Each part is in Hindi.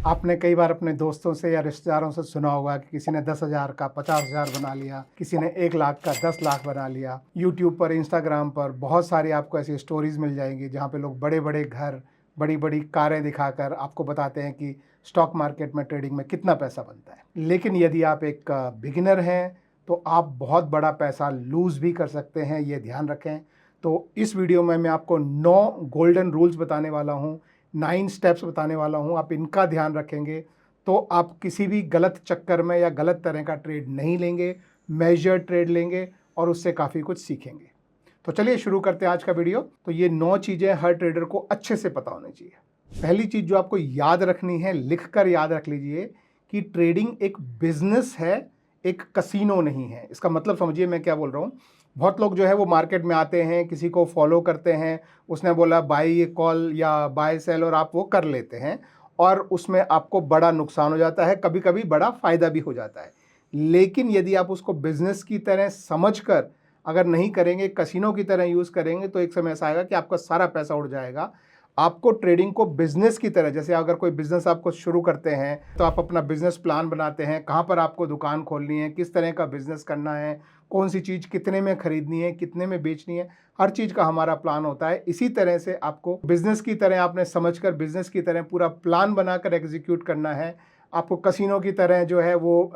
आपने कई बार अपने दोस्तों से या रिश्तेदारों से सुना होगा कि किसी ने 10,000 का 50,000 बना लिया, किसी ने 1 लाख का 10 लाख बना लिया। यूट्यूब पर, इंस्टाग्राम पर बहुत सारी आपको ऐसी स्टोरीज मिल जाएंगी जहाँ पे लोग बड़े बड़े घर, बड़ी बड़ी कारें दिखाकर आपको बताते हैं कि स्टॉक मार्केट में, ट्रेडिंग में कितना पैसा बनता है। लेकिन यदि आप एक बिगिनर हैं तो आप बहुत बड़ा पैसा लूज़ भी कर सकते हैं, ये ध्यान रखें। तो इस वीडियो में मैं आपको 9 गोल्डन रूल्स बताने वाला हूँ, 9 स्टेप्स बताने वाला हूँ। आप इनका ध्यान रखेंगे तो आप किसी भी गलत चक्कर में या गलत तरह का ट्रेड नहीं लेंगे, मेजर ट्रेड लेंगे और उससे काफ़ी कुछ सीखेंगे। तो चलिए शुरू करते हैं आज का वीडियो। तो ये 9 चीज़ें हर ट्रेडर को अच्छे से पता होनी चाहिए। पहली चीज़ जो आपको याद रखनी है, लिख कर याद रख लीजिए कि ट्रेडिंग एक बिजनेस है, एक कसिनो नहीं है। इसका मतलब समझिए मैं क्या बोल रहा हूँ। बहुत लोग जो है वो मार्केट में आते हैं, किसी को फॉलो करते हैं, उसने बोला बाई कॉल या बाय सेल और आप वो कर लेते हैं और उसमें आपको बड़ा नुकसान हो जाता है, कभी कभी बड़ा फ़ायदा भी हो जाता है। लेकिन यदि आप उसको बिजनेस की तरह समझकर अगर नहीं करेंगे, कसिनो की तरह यूज़ करेंगे, तो एक समय ऐसा आएगा कि आपका सारा पैसा उड़ जाएगा। आपको ट्रेडिंग को बिजनेस की तरह, जैसे अगर कोई बिजनेस आपको शुरू करते हैं तो आप अपना बिजनेस प्लान बनाते हैं, कहाँ पर आपको दुकान खोलनी है, किस तरह का बिजनेस करना है, कौन सी चीज़ कितने में खरीदनी है, कितने में बेचनी है, हर चीज़ का हमारा प्लान होता है। इसी तरह से आपको बिजनेस की तरह आपने समझकर बिजनेस की तरह पूरा प्लान बनाकर एग्जीक्यूट करना है। आपको कसिनो की तरह जो है वो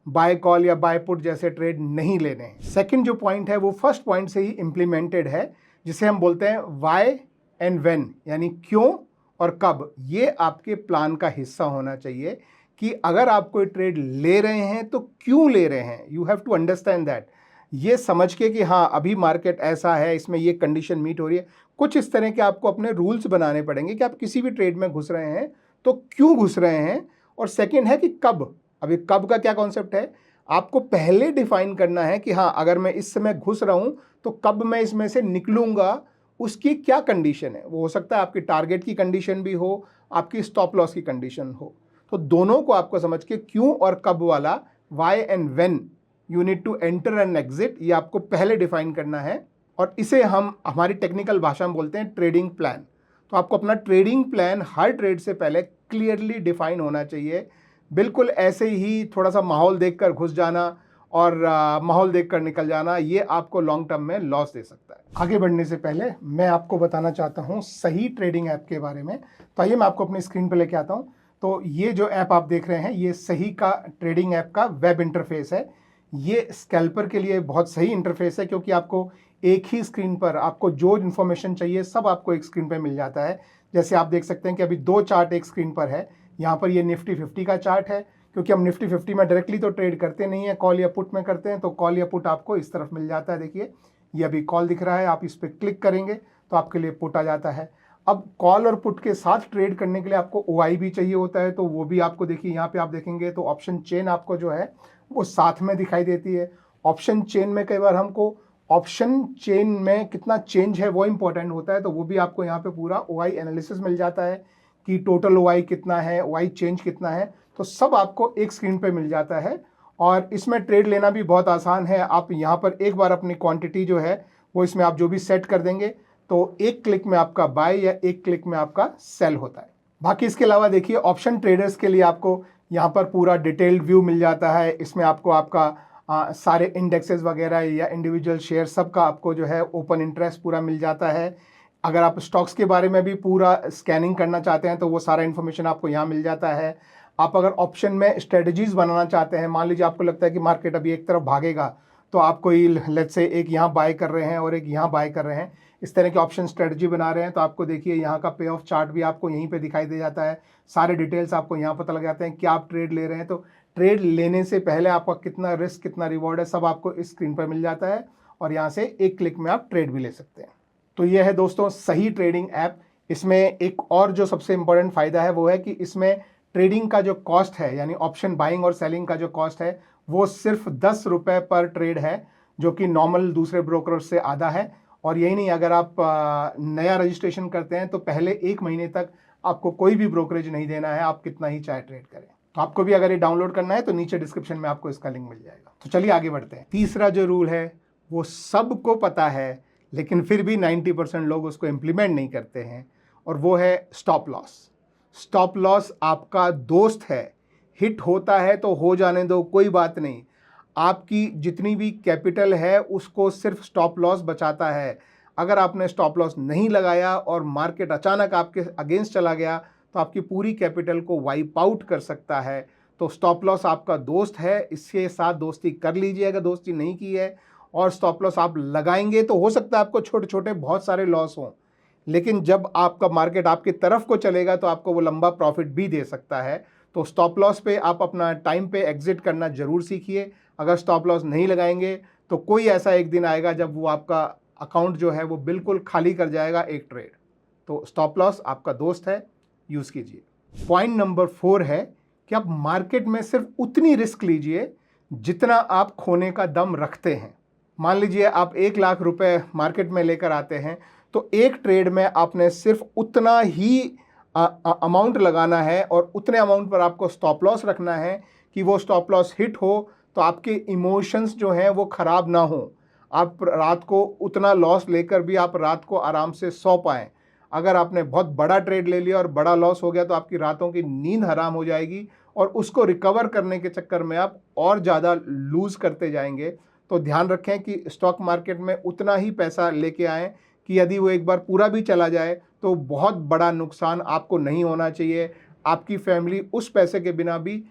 बाय कॉल या बाय पुट जैसे ट्रेड नहीं लेने हैं। सेकंड जो पॉइंट है वो फर्स्ट पॉइंट से ही इम्प्लीमेंटेड है, जिसे हम बोलते हैं वाई एंड व्हेन, यानी क्यों और कब। ये आपके प्लान का हिस्सा होना चाहिए कि अगर आप कोई ट्रेड ले रहे हैं तो क्यों ले रहे हैं। You have to understand that. ये समझ के कि हाँ अभी मार्केट ऐसा है, इसमें ये कंडीशन मीट हो रही है, कुछ इस तरह के आपको अपने रूल्स बनाने पड़ेंगे कि आप किसी भी ट्रेड में घुस रहे हैं तो क्यों घुस रहे हैं। और सेकेंड है कि कब। अभी कब का क्या कॉन्सेप्ट है, आपको पहले डिफाइन करना है कि हाँ अगर मैं इस समय घुस रहा हूँ तो कब मैं इसमें से निकलूंगा, उसकी क्या कंडीशन है। वो हो सकता है आपकी टारगेट की कंडीशन भी हो, आपकी स्टॉप लॉस की कंडीशन हो। तो दोनों को आपको समझ के क्यों और कब वाला, why and when you need to enter and exit, ये आपको पहले डिफाइन करना है। और इसे हम हमारी टेक्निकल भाषा में बोलते हैं ट्रेडिंग प्लान। तो आपको अपना ट्रेडिंग प्लान हर ट्रेड से पहले क्लियरली डिफाइन होना चाहिए। बिल्कुल ऐसे ही थोड़ा सा माहौल देखकर घुस जाना और माहौल देखकर निकल जाना, ये आपको लॉन्ग टर्म में लॉस दे सकता है। आगे बढ़ने से पहले मैं आपको बताना चाहता हूँ सही ट्रेडिंग ऐप के बारे में। तो आइए मैं आपको अपनी स्क्रीन पर लेके आता हूँ। तो ये जो ऐप आप देख रहे हैं, ये सही का ट्रेडिंग ऐप का वेब इंटरफेस है। ये स्कैल्पर के लिए बहुत सही इंटरफेस है, क्योंकि आपको एक ही स्क्रीन पर आपको जो इन्फॉर्मेशन चाहिए सब आपको एक स्क्रीन पर मिल जाता है। जैसे आप देख सकते हैं कि अभी 2 चार्ट एक स्क्रीन पर है। यहाँ पर ये निफ्टी 50 का चार्ट है, क्योंकि हम निफ्टी 50 में डायरेक्टली तो ट्रेड करते नहीं है, कॉल या पुट में करते हैं। तो कॉल या पुट आपको इस तरफ मिल जाता है। देखिए ये अभी कॉल दिख रहा है, आप इस पर क्लिक करेंगे तो आपके लिए पुट आ जाता है। अब कॉल और पुट के साथ ट्रेड करने के लिए आपको OI भी चाहिए होता है, तो वो भी आपको देखिए यहाँ पे आप देखेंगे तो ऑप्शन चेन आपको जो है वो साथ में दिखाई देती है। ऑप्शन चेन में कई बार हमको ऑप्शन चेन में कितना चेंज है वो इंपॉर्टेंट होता है, तो वो भी आपको यहाँ पे पूरा OI एनालिसिस मिल जाता है कि टोटल OI कितना है, OI चेंज कितना है। तो सब आपको एक स्क्रीन पे मिल जाता है और इसमें ट्रेड लेना भी बहुत आसान है। आप यहाँ पर एक बार अपनी क्वांटिटी जो है वो इसमें आप जो भी सेट कर देंगे तो एक क्लिक में आपका बाय या एक क्लिक में आपका सेल होता है। बाकी इसके अलावा देखिए ऑप्शन ट्रेडर्स के लिए आपको यहाँ पर पूरा डिटेल्ड व्यू मिल जाता है। इसमें आपको आपका सारे इंडेक्सेस वगैरह या इंडिविजुअल शेयर सब का आपको जो है ओपन इंटरेस्ट पूरा मिल जाता है। अगर आप स्टॉक्स के बारे में भी पूरा स्कैनिंग करना चाहते हैं तो वो सारा इन्फॉर्मेशन आपको यहाँ मिल जाता है। आप अगर ऑप्शन में स्ट्रेटजीज बनाना चाहते हैं, मान लीजिए आपको लगता है कि मार्केट अभी एक तरफ भागेगा, तो आप कोई लेट्स से एक यहाँ बाय कर रहे हैं और एक यहाँ बाय कर रहे हैं, इस तरह के ऑप्शन स्ट्रेटजी बना रहे हैं, तो आपको देखिए यहाँ का पे ऑफ चार्ट भी आपको यहीं पे दिखाई दे जाता है। सारे डिटेल्स आपको यहाँ पता लग जाते हैं कि आप ट्रेड ले रहे हैं। तो ट्रेड लेने से पहले आपका कितना रिस्क, कितना रिवॉर्ड है, सब आपको इस स्क्रीन पर मिल जाता है और यहाँ से एक क्लिक में आप ट्रेड भी ले सकते हैं। तो यह है दोस्तों सही ट्रेडिंग ऐप। इसमें एक और जो सबसे इंपॉर्टेंट फ़ायदा है वो है कि इसमें ट्रेडिंग का जो कॉस्ट है, यानी ऑप्शन बाइंग और सेलिंग का जो कॉस्ट है, वो सिर्फ 10 रुपये पर ट्रेड है, जो कि नॉर्मल दूसरे ब्रोकर से आधा है। और यही नहीं, अगर आप नया रजिस्ट्रेशन करते हैं तो पहले 1 महीने तक आपको कोई भी ब्रोकरेज नहीं देना है, आप कितना ही चाहे ट्रेड करें। तो आपको भी अगर ये डाउनलोड करना है तो नीचे डिस्क्रिप्शन में आपको इसका लिंक मिल जाएगा। तो चलिए आगे बढ़ते हैं। तीसरा जो रूल है वो सबको पता है, लेकिन फिर भी 90% लोग उसको इम्प्लीमेंट नहीं करते हैं, और वो है स्टॉप लॉस। स्टॉप लॉस आपका दोस्त है। हिट होता है तो हो जाने दो, कोई बात नहीं। आपकी जितनी भी कैपिटल है उसको सिर्फ स्टॉप लॉस बचाता है। अगर आपने स्टॉप लॉस नहीं लगाया और मार्केट अचानक आपके अगेंस्ट चला गया तो आपकी पूरी कैपिटल को वाइप आउट कर सकता है। तो स्टॉप लॉस आपका दोस्त है, इसके साथ दोस्ती कर लीजिए अगर दोस्ती नहीं की है। और स्टॉप लॉस आप लगाएंगे तो हो सकता है आपको छोटे छोटे बहुत सारे लॉस हों, लेकिन जब आपका मार्केट आपकी तरफ को चलेगा तो आपको वो लंबा प्रॉफिट भी दे सकता है। तो स्टॉप लॉस पे आप अपना टाइम पे एग्जिट करना ज़रूर सीखिए। अगर स्टॉप लॉस नहीं लगाएंगे तो कोई ऐसा एक दिन आएगा जब वो आपका अकाउंट जो है वो बिल्कुल खाली कर जाएगा एक ट्रेड। तो स्टॉप लॉस आपका दोस्त है, यूज़ कीजिए। पॉइंट नंबर 4 है कि आप मार्केट में सिर्फ उतनी रिस्क लीजिए जितना आप खोने का दम रखते हैं। मान लीजिए आप 1,00,000 रुपए मार्केट में लेकर आते हैं, तो एक ट्रेड में आपने सिर्फ उतना ही अमाउंट लगाना है और उतने अमाउंट पर आपको स्टॉप लॉस रखना है कि वो स्टॉप लॉस हिट हो तो आपके इमोशंस जो हैं वो ख़राब ना हो। आप रात को उतना लॉस लेकर भी आप रात को आराम से सो पाएँ। अगर आपने बहुत बड़ा ट्रेड ले लिया और बड़ा लॉस हो गया तो आपकी रातों की नींद हराम हो जाएगी और उसको रिकवर करने के चक्कर में आप और ज़्यादा लूज़ करते जाएंगे। तो ध्यान रखें कि स्टॉक मार्केट में उतना ही पैसा लेके आएँ कि यदि वो एक बार पूरा भी चला जाए तो बहुत बड़ा नुकसान आपको नहीं होना चाहिए। आपकी फैमिली उस पैसे के बिना भी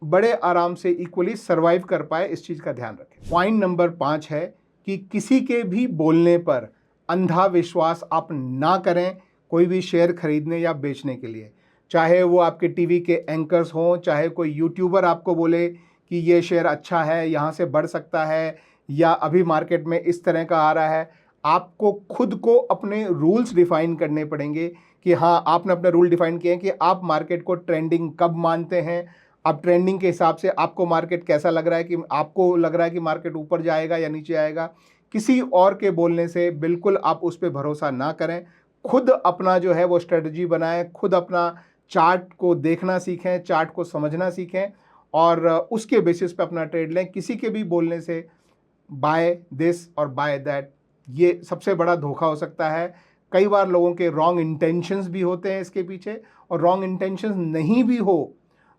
बड़े आराम से इक्वली सर्वाइव कर पाए, इस चीज़ का ध्यान रखें। पॉइंट नंबर 5 है कि किसी के भी बोलने पर अंधा विश्वास आप ना करें कोई भी शेयर खरीदने या बेचने के लिए। चाहे वो आपके टीवी के एंकर्स हों, चाहे कोई यूट्यूबर आपको बोले कि ये शेयर अच्छा है, यहाँ से बढ़ सकता है, या अभी मार्केट में इस तरह का आ रहा है। आपको खुद को अपने रूल्स डिफाइन करने पड़ेंगे कि हाँ, आपने अपने रूल डिफाइन किए हैं कि आप मार्केट को ट्रेंडिंग कब मानते हैं। अब ट्रेंडिंग के हिसाब से आपको मार्केट कैसा लग रहा है, कि आपको लग रहा है कि मार्केट ऊपर जाएगा या नीचे आएगा। किसी और के बोलने से बिल्कुल आप उस पर भरोसा ना करें। खुद अपना जो है वो स्ट्रेटजी बनाएं, खुद अपना चार्ट को देखना सीखें, चार्ट को समझना सीखें और उसके बेसिस पे अपना ट्रेड लें। किसी के भी बोलने से बाय दिस और बाय दैट, ये सबसे बड़ा धोखा हो सकता है। कई बार लोगों के रॉन्ग इंटेंशंस भी होते हैं इसके पीछे, और रॉन्ग इंटेंशंस नहीं भी हो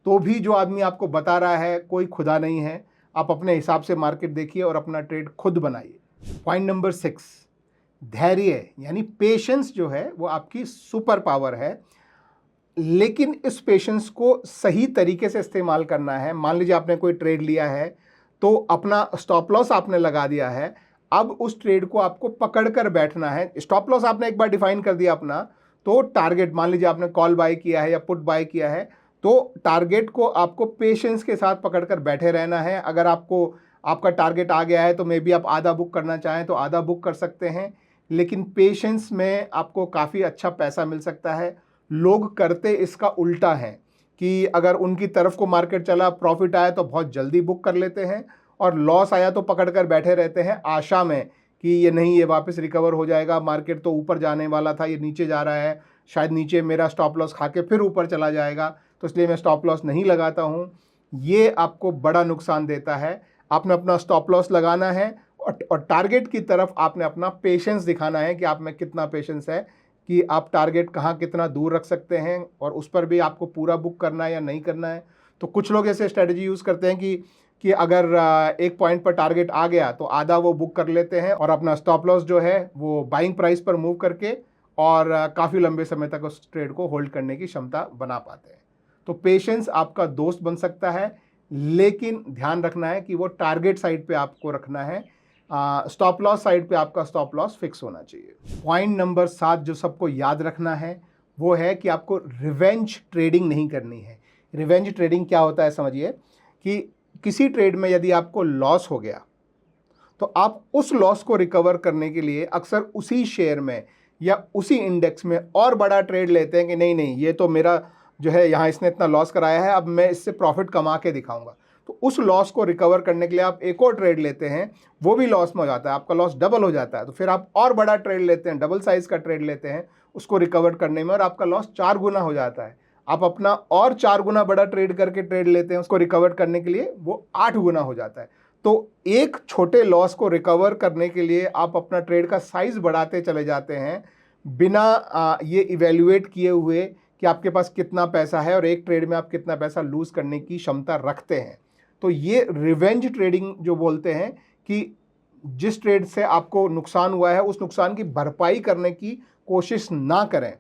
तो भी जो आदमी आपको बता रहा है कोई खुदा नहीं है। आप अपने हिसाब से मार्केट देखिए और अपना ट्रेड खुद बनाइए। पॉइंट नंबर 6, धैर्य यानी पेशेंस जो है वो आपकी सुपर पावर है, लेकिन इस पेशेंस को सही तरीके से इस्तेमाल करना है। मान लीजिए आपने कोई ट्रेड लिया है तो अपना स्टॉप लॉस आपने लगा दिया है, अब उस ट्रेड को आपको पकड़ कर बैठना है। स्टॉप लॉस आपने एक बार डिफाइन कर दिया अपना, तो टारगेट मान लीजिए आपने कॉल बाय किया है या पुट बाय किया है, तो टारगेट को आपको पेशेंस के साथ पकड़ कर बैठे रहना है। अगर आपका टारगेट आ गया है तो मे बी आप आधा बुक करना चाहें तो आधा बुक कर सकते हैं, लेकिन पेशेंस में आपको काफ़ी अच्छा पैसा मिल सकता है। लोग करते इसका उल्टा है कि अगर उनकी तरफ को मार्केट चला, प्रॉफिट आया तो बहुत जल्दी बुक कर लेते हैं, और लॉस आया तो पकड़ कर बैठे रहते हैं आशा में कि ये नहीं, ये वापस रिकवर हो जाएगा, मार्केट तो ऊपर जाने वाला था, ये नीचे जा रहा है, शायद नीचे मेरा स्टॉप लॉस खा के फिर ऊपर चला जाएगा, तो इसलिए मैं स्टॉप लॉस नहीं लगाता हूँ। ये आपको बड़ा नुकसान देता है। आपने अपना स्टॉप लॉस लगाना है और टारगेट की तरफ आपने अपना पेशेंस दिखाना है कि आप में कितना पेशेंस है, कि आप टारगेट कहाँ कितना दूर रख सकते हैं और उस पर भी आपको पूरा बुक करना है या नहीं करना है। तो कुछ लोग ऐसे स्ट्रेटजी यूज़ करते हैं कि अगर एक पॉइंट पर टारगेट आ गया तो आधा वो बुक कर लेते हैं और अपना स्टॉप लॉस जो है वो बाइंग प्राइस पर मूव करके और काफ़ी लंबे समय तक उस ट्रेड को होल्ड करने की क्षमता बना पाते हैं। तो पेशेंस आपका दोस्त बन सकता है, लेकिन ध्यान रखना है कि वो टारगेट साइड पे आपको रखना है। स्टॉप लॉस साइड पे आपका स्टॉप लॉस फिक्स होना चाहिए। पॉइंट नंबर 7 जो सबको याद रखना है वो है कि आपको रिवेंज ट्रेडिंग नहीं करनी है। रिवेंज ट्रेडिंग क्या होता है समझिए, कि किसी ट्रेड में यदि आपको लॉस हो गया तो आप उस लॉस को रिकवर करने के लिए अक्सर उसी शेयर में या उसी इंडेक्स में और बड़ा ट्रेड लेते हैं कि नहीं नहीं, ये तो मेरा जो है यहाँ इसने इतना लॉस कराया है, अब मैं इससे प्रॉफिट कमा के दिखाऊंगा। तो उस लॉस को रिकवर करने के लिए आप एक और ट्रेड लेते हैं, वो भी लॉस में हो जाता है, आपका लॉस डबल हो जाता है। तो फिर आप और बड़ा ट्रेड लेते हैं, डबल साइज का ट्रेड लेते हैं उसको रिकवर करने में, और आपका लॉस 4 गुना हो जाता है। आप अपना और 4 गुना बड़ा ट्रेड करके ट्रेड लेते हैं उसको रिकवर करने के लिए, वो 8 गुना हो जाता है। तो एक छोटे लॉस को रिकवर करने के लिए आप अपना ट्रेड का साइज बढ़ाते चले जाते हैं बिना ये इवेल्युएट किए हुए कि आपके पास कितना पैसा है और एक ट्रेड में आप कितना पैसा लूज़ करने की क्षमता रखते हैं। तो ये रिवेंज ट्रेडिंग जो बोलते हैं कि जिस ट्रेड से आपको नुकसान हुआ है उस नुकसान की भरपाई करने की कोशिश ना करें।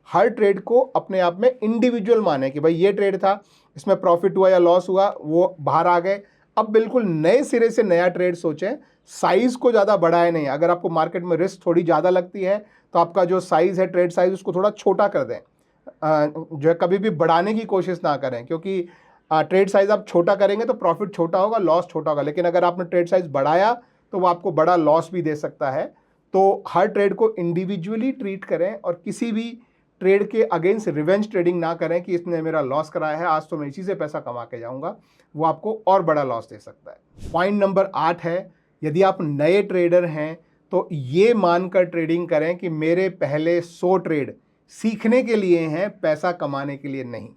हर ट्रेड को अपने आप में इंडिविजुअल माने कि भाई ये ट्रेड था, इसमें प्रॉफिट हुआ या लॉस हुआ, वो बाहर आ गए, अब बिल्कुल नए सिरे से नया ट्रेड सोचें। साइज़ को ज़्यादा बढ़ाए नहीं। अगर आपको मार्केट में रिस्क थोड़ी ज़्यादा लगती है तो आपका जो साइज़ है, ट्रेड साइज़, उसको थोड़ा छोटा कर दें। जो है कभी भी बढ़ाने की कोशिश ना करें, क्योंकि ट्रेड साइज़ आप छोटा करेंगे तो प्रॉफिट छोटा होगा, लॉस छोटा होगा। लेकिन अगर आपने ट्रेड साइज़ बढ़ाया तो वो आपको बड़ा लॉस भी दे सकता है। तो हर ट्रेड को इंडिविजुअली ट्रीट करें और किसी भी ट्रेड के अगेंस्ट रिवेंज ट्रेडिंग ना करें कि इसने मेरा लॉस कराया है, आज तो मैं इसी से पैसा कमा के जाऊंगा। वो आपको और बड़ा लॉस दे सकता है। पॉइंट नंबर 8 है, यदि आप नए ट्रेडर हैं तो ये मानकर ट्रेडिंग करें कि मेरे पहले 100 ट्रेड सीखने के लिए हैं, पैसा कमाने के लिए नहीं।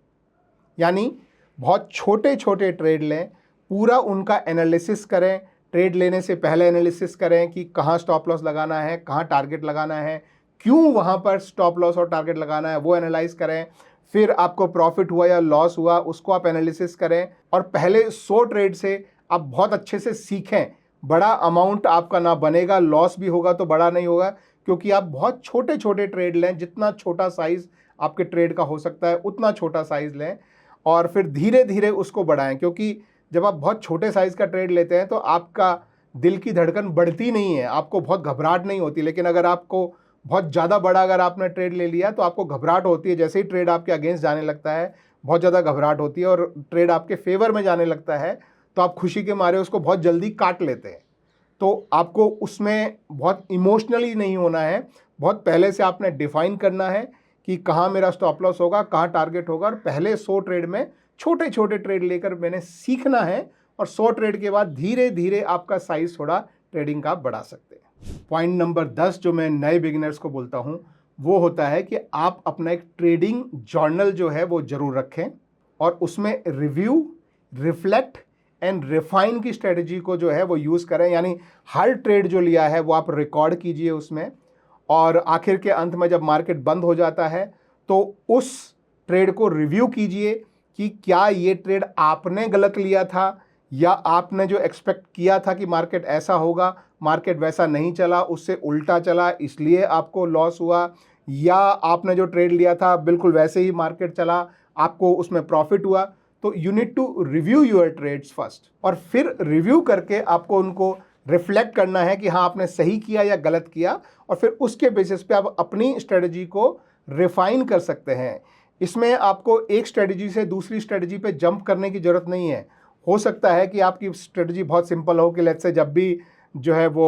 यानी बहुत छोटे छोटे ट्रेड लें, पूरा उनका एनालिसिस करें। ट्रेड लेने से पहले एनालिसिस करें कि कहाँ स्टॉप लॉस लगाना है, कहाँ टारगेट लगाना है, क्यों वहाँ पर स्टॉप लॉस और टारगेट लगाना है, वो एनालाइज करें। फिर आपको प्रॉफिट हुआ या लॉस हुआ उसको आप एनालिसिस करें और पहले 100 ट्रेड से आप बहुत अच्छे से सीखें। बड़ा अमाउंट आपका ना बनेगा, लॉस भी होगा तो बड़ा नहीं होगा, क्योंकि आप बहुत छोटे छोटे ट्रेड लें। जितना छोटा साइज़ आपके ट्रेड का हो सकता है उतना छोटा साइज़ लें और फिर धीरे धीरे उसको बढ़ाएं। क्योंकि जब आप बहुत छोटे साइज़ का ट्रेड लेते हैं तो आपका दिल की धड़कन बढ़ती नहीं है, आपको बहुत घबराहट नहीं होती। लेकिन अगर आपको बहुत ज़्यादा बड़ा अगर आपने ट्रेड ले लिया तो आपको घबराहट होती है। जैसे ही ट्रेड आपके अगेंस्ट जाने लगता है बहुत ज़्यादा घबराहट होती है और ट्रेड आपके फेवर में जाने लगता है तो आप खुशी के मारे उसको बहुत जल्दी काट लेते हैं। तो आपको उसमें बहुत इमोशनली नहीं होना है, बहुत पहले से आपने डिफाइन करना है कि कहाँ मेरा स्टॉप लॉस होगा, कहाँ टारगेट होगा, और पहले 100 ट्रेड में छोटे छोटे ट्रेड लेकर मैंने सीखना है और 100 ट्रेड के बाद धीरे धीरे आपका साइज थोड़ा ट्रेडिंग का बढ़ा सकते हैं। पॉइंट नंबर 10 जो मैं नए बिगिनर्स को बोलता हूँ वो होता है कि आप अपना एक ट्रेडिंग जर्नल जो है वो ज़रूर रखें और उसमें रिव्यू, रिफ्लेक्ट एंड रिफाइन की स्ट्रेटजी को जो है वो यूज़ करें। यानी हर ट्रेड जो लिया है वो आप रिकॉर्ड कीजिए उसमें, और आखिर के अंत में जब मार्केट बंद हो जाता है तो उस ट्रेड को रिव्यू कीजिए कि क्या ये ट्रेड आपने गलत लिया था या आपने जो एक्सपेक्ट किया था कि मार्केट ऐसा होगा, मार्केट वैसा नहीं चला, उससे उल्टा चला इसलिए आपको लॉस हुआ, या आपने जो ट्रेड लिया था बिल्कुल वैसे ही मार्केट चला, आपको उसमें प्रॉफिट हुआ। तो you need to review your trades first, और फिर रिव्यू करके आपको उनको रिफ्लेक्ट करना है कि हाँ आपने सही किया या गलत किया, और फिर उसके बेसिस पे आप अपनी स्ट्रेटजी को रिफाइन कर सकते हैं। इसमें आपको एक स्ट्रेटजी से दूसरी स्ट्रेटजी पे जंप करने की ज़रूरत नहीं है। हो सकता है कि आपकी स्ट्रेटजी बहुत सिंपल हो कि लेट्स से जब भी जो है वो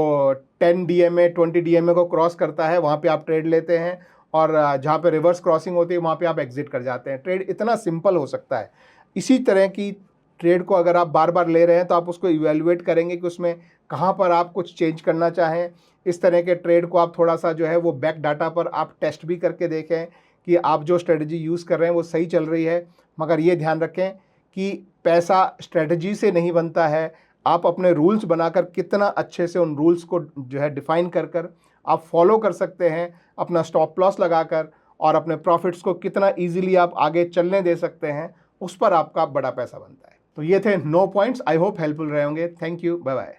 10 DMA 20 DMA को क्रॉस करता है वहाँ पे आप ट्रेड लेते हैं, और जहाँ पे रिवर्स क्रॉसिंग होती है वहाँ पे आप एग्जिट कर जाते हैं। ट्रेड इतना सिंपल हो सकता है। इसी तरह की ट्रेड को अगर आप बार बार ले रहे हैं तो आप उसको इवेलुएट करेंगे कि उसमें कहाँ पर आप कुछ चेंज करना चाहें। इस तरह के ट्रेड को आप थोड़ा सा जो है वो बैक डाटा पर आप टेस्ट भी करके देखें कि आप जो स्ट्रेटजी यूज़ कर रहे हैं वो सही चल रही है। मगर ये ध्यान रखें कि पैसा स्ट्रेटजी से नहीं बनता है। आप अपने रूल्स बनाकर कितना अच्छे से उन रूल्स को जो है डिफ़ाइन कर आप फॉलो कर सकते हैं, अपना स्टॉप लॉस लगाकर, और अपने प्रॉफिट्स को कितना ईजिली आप आगे चलने दे सकते हैं, उस पर आपका बड़ा पैसा बनता है। तो ये थे 9 पॉइंट्स। आई होप हेल्पफुल रहे होंगे। Thank you, bye bye.